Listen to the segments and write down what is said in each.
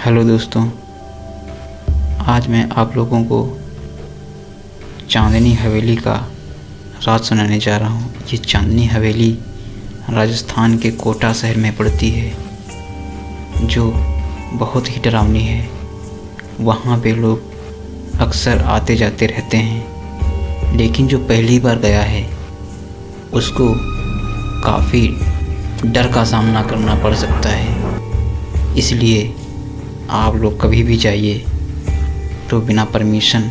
Hello दोस्तों, आज मैं आप लोगों को चांदनी हवेली का राज सुनाने जा रहा हूँ। ये चांदनी हवेली राजस्थान के कोटा शहर में पड़ती है, जो बहुत ही डरावनी है। वहाँ पे लोग अक्सर आते जाते रहते हैं, लेकिन जो पहली बार गया है उसको काफ़ी डर का सामना करना पड़ सकता है। इसलिए आप लोग कभी भी जाइए तो बिना परमिशन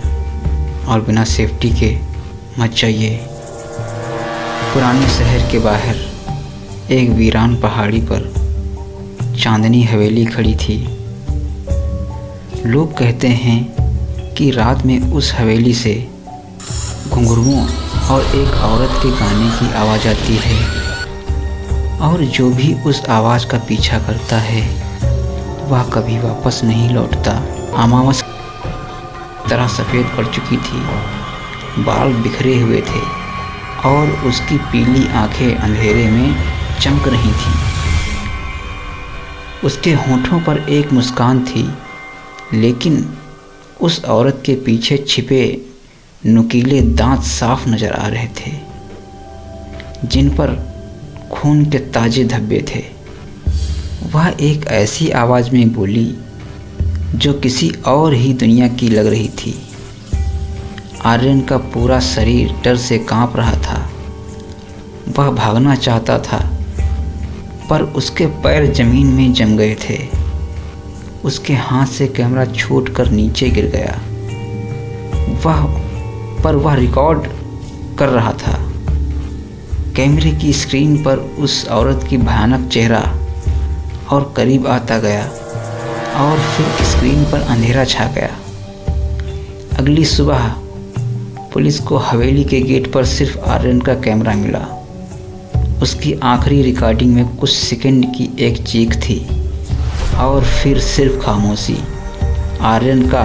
और बिना सेफ्टी के मत जाइए। पुराने शहर के बाहर एक वीरान पहाड़ी पर चांदनी हवेली खड़ी थी। लोग कहते हैं कि रात में उस हवेली से घुंघरुओं और एक औरत के गाने की आवाज़ आती है, और जो भी उस आवाज़ का पीछा करता है वह कभी वापस नहीं लौटता। अमावस तरह सफ़ेद पड़ चुकी थी, बाल बिखरे हुए थे और उसकी पीली आंखें अंधेरे में चमक रही थीं। उसके होठों पर एक मुस्कान थी, लेकिन उस औरत के पीछे छिपे नुकीले दांत साफ नज़र आ रहे थे, जिन पर खून के ताजे धब्बे थे। वह एक ऐसी आवाज़ में बोली जो किसी और ही दुनिया की लग रही थी। आर्यन का पूरा शरीर डर से कांप रहा था। वह भागना चाहता था, पर उसके पैर ज़मीन में जम गए थे। उसके हाथ से कैमरा छूटकर नीचे गिर गया। वह रिकॉर्ड कर रहा था। कैमरे की स्क्रीन पर उस औरत की भयानक चेहरा और करीब आता गया, और फिर स्क्रीन पर अंधेरा छा गया। अगली सुबह पुलिस को हवेली के गेट पर सिर्फ आर्यन का कैमरा मिला। उसकी आखिरी रिकॉर्डिंग में कुछ सेकंड की एक चीख थी, और फिर सिर्फ खामोशी। आर्यन का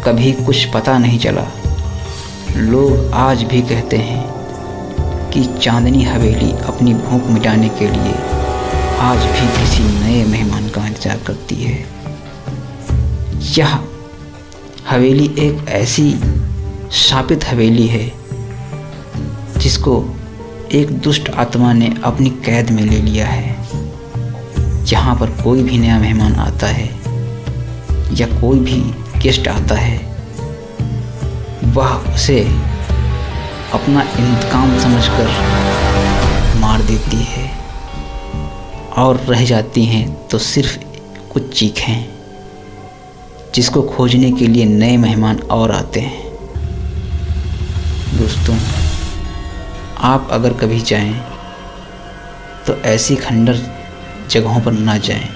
कभी कुछ पता नहीं चला। लोग आज भी कहते हैं कि चांदनी हवेली अपनी भूख मिटाने के लिए आज भी किसी नए मेहमान का इंतज़ार करती है। यह हवेली एक ऐसी शापित हवेली है जिसको एक दुष्ट आत्मा ने अपनी कैद में ले लिया है। यहाँ पर कोई भी नया मेहमान आता है या कोई भी गेस्ट आता है, वह उसे अपना इंतकाम समझकर मार देती है, और रह जाती हैं तो सिर्फ कुछ चीखें, जिसको खोजने के लिए नए मेहमान और आते हैं। दोस्तों, आप अगर कभी जाएं तो ऐसी खंडर जगहों पर ना जाएं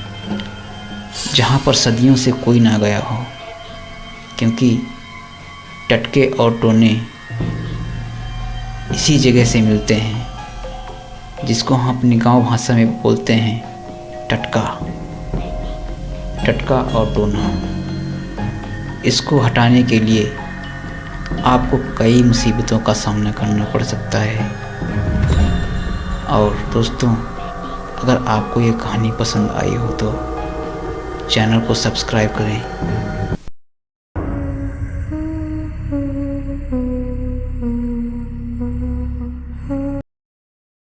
जहां पर सदियों से कोई ना गया हो, क्योंकि टटके और टोने इसी जगह से मिलते हैं, जिसको हम अपनी गांव भाषा में बोलते हैं टटका और टोना। इसको हटाने के लिए आपको कई मुसीबतों का सामना करना पड़ सकता है। और दोस्तों, अगर आपको ये कहानी पसंद आई हो तो चैनल को सब्सक्राइब करें